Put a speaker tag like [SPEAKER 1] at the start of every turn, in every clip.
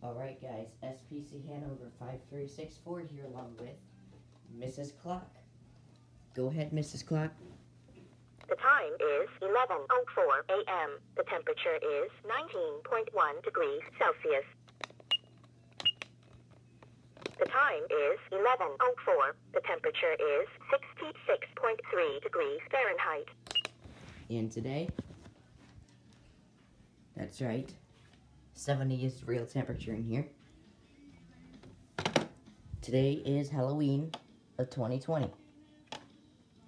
[SPEAKER 1] Alright guys, SPC Hanover 5364 here along with Mrs. Clock. Go ahead, Mrs. Clock.
[SPEAKER 2] The time is 11:04 a.m. The temperature is 19.1 degrees Celsius. The time is 11:04. The temperature is 66.3 degrees Fahrenheit.
[SPEAKER 1] And today, that's right, 70 is the real temperature in here. Today is Halloween of 2020.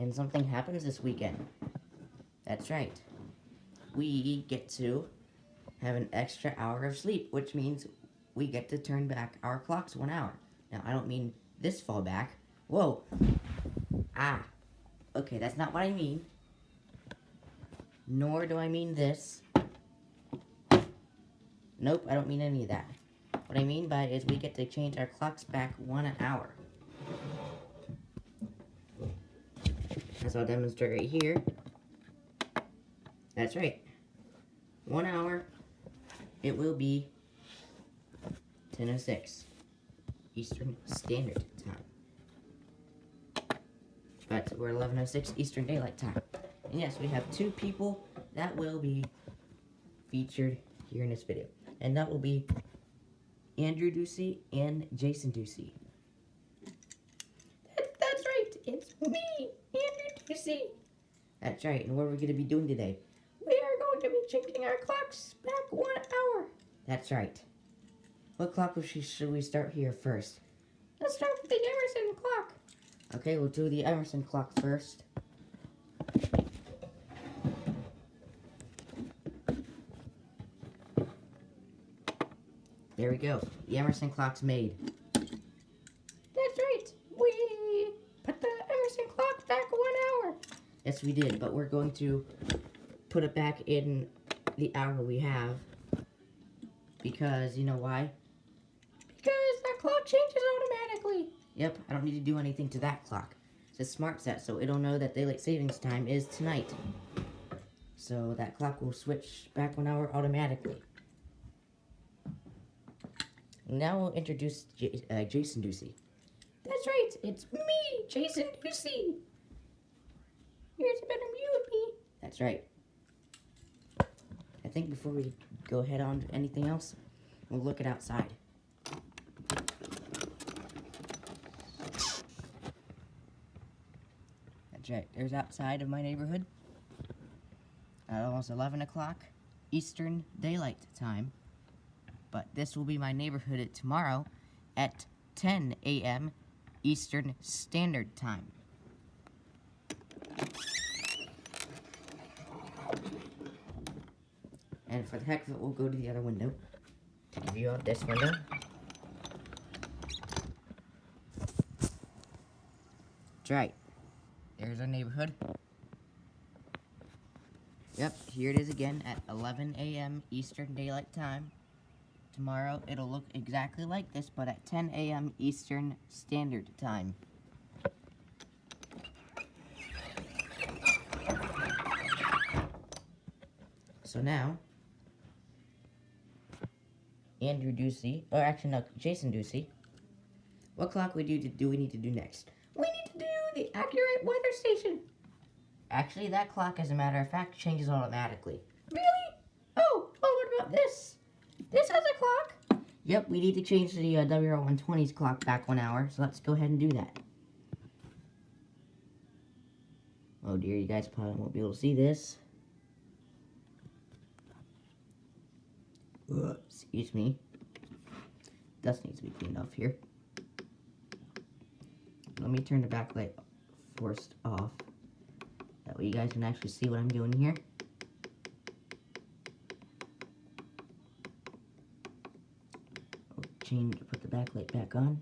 [SPEAKER 1] And something happens this weekend. That's right. We get to have an extra hour of sleep, which means we get to turn back our clocks 1 hour. Now, I don't mean this fall back. Whoa. Okay, that's not what I mean. Nor do I mean this. Nope, I don't mean any of that. What I mean by it is we get to change our clocks back 1 hour. As I'll demonstrate right here. That's right. 1 hour, it will be 10:06 Eastern Standard Time. But we're 11:06 Eastern Daylight Time. And yes, we have two people that will be featured here in this video. And that will be Andrew Ducey and Jason Ducey. That's right, it's me, Andrew Ducey. That's right, and what are we going to be doing today? We are going to be changing our clocks back 1 hour. That's right. What clock should we start here first? Let's start with the Emerson clock. Okay, we'll do the Emerson clock first. There we go. The Emerson clock's made. That's right. We put the Emerson clock back 1 hour. Yes, we did, but we're going to put it back in the hour we have. Because, you know why? Because that clock changes automatically. Yep, I don't need to do anything to that clock. It's a smart set, so it'll know that daylight savings time is tonight. So that clock will switch back 1 hour automatically. Now we'll introduce Jason Ducey. That's right, it's me, Jason Ducey. Here's a better view of me. That's right. I think before we go head on to anything else, we'll look at outside. That's right, there's outside of my neighborhood. At almost 11 o'clock Eastern Daylight Time. But this will be my neighborhood tomorrow at 10 a.m. Eastern Standard Time. And for the heck of it, we'll go to the other window. Take a view of this window. That's right. There's our neighborhood. Yep, here it is again at 11 a.m. Eastern Daylight Time. Tomorrow, it'll look exactly like this, but at 10 a.m. Eastern Standard Time. So now, Andrew Ducey, or actually no, Jason Ducey, what clock do we need to do next? We need to do the accurate weather station. Actually, that clock, as a matter of fact, changes automatically. Really? Oh, what about this? This has a clock. Yep, we need to change the WR120's clock back 1 hour, so let's go ahead and do that. Oh dear, you guys probably won't be able to see this. Excuse me. Dust needs to be cleaned off here. Let me turn the backlight forced off. That way you guys can actually see what I'm doing here. Put the backlight back on.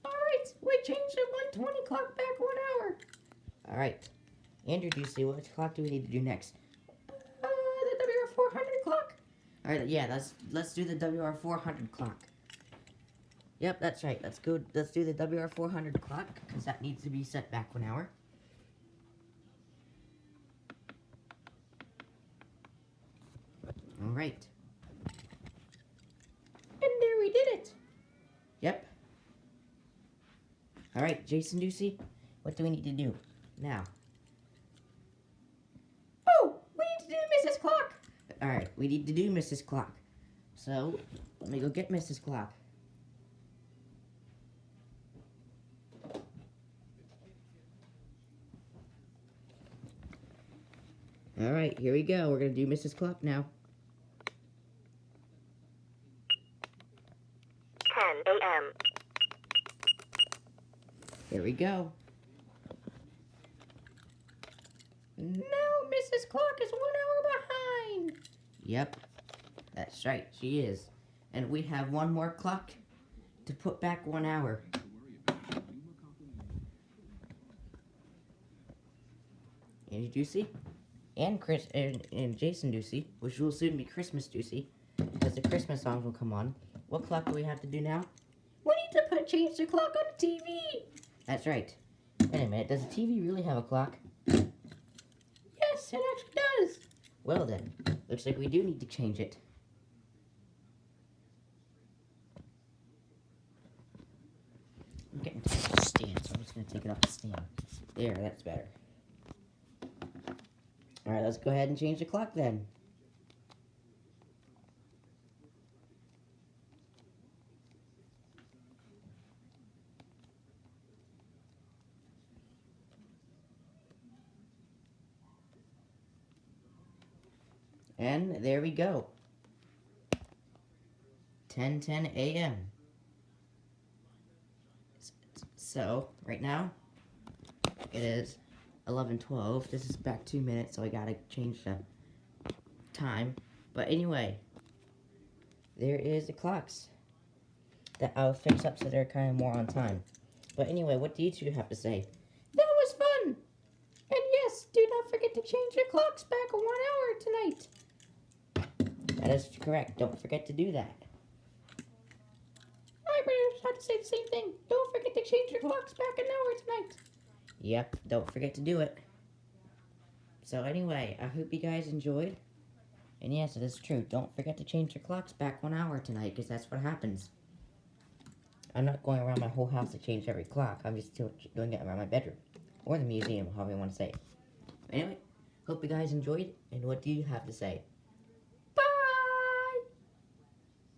[SPEAKER 1] Alright, we changed the 120 clock back 1 hour. Alright. Andrew Ducey, what clock do we need to do next? The WR400 clock. Alright, yeah, let's do the WR400 clock. Yep, that's right. Let's do the WR400 clock, because that needs to be set back 1 hour. right. And there we did it. Yep. All right, Jason Ducey, what do we need to do now? Oh, we need to do Mrs. Clock. All right, we need to do Mrs. Clock. So, let me go get Mrs. Clock. All right, here we go. We're going to do Mrs. Clock now.
[SPEAKER 2] 10 a.m.
[SPEAKER 1] Here we go. Now Mrs. Clock is 1 hour behind. Yep, that's right, she is. And we have one more clock to put back 1 hour. Andy Ducey and Chris and Jason Ducey, which will soon be Christmas Ducey, because the Christmas songs will come on. What clock do we have to do now? We need to change the clock on the TV. That's right. Wait a minute, does the TV really have a clock? Yes, it actually does. Well then, looks like we do need to change it. I'm getting tired of the stand, so I'm just going to take it off the stand. There, that's better. Alright, let's go ahead and change the clock then. And there we go. 10:10 a.m. So, right now, it is 11:12. This is back 2 minutes, so I gotta change the time. But anyway, there is the clocks that I'll fix up so they're kind of more on time. But anyway, what do you two have to say? That was fun! And yes, do not forget to change your clocks back 1 hour tonight. That is correct. Don't forget to do that. I just have to say the same thing. Don't forget to change your clocks back 1 hour tonight. Yep, don't forget to do it. So anyway, I hope you guys enjoyed. And yes, it is true. Don't forget to change your clocks back 1 hour tonight, because that's what happens. I'm not going around my whole house to change every clock. I'm just doing it around my bedroom. Or the museum, however you want to say it. Anyway, hope you guys enjoyed. And what do you have to say?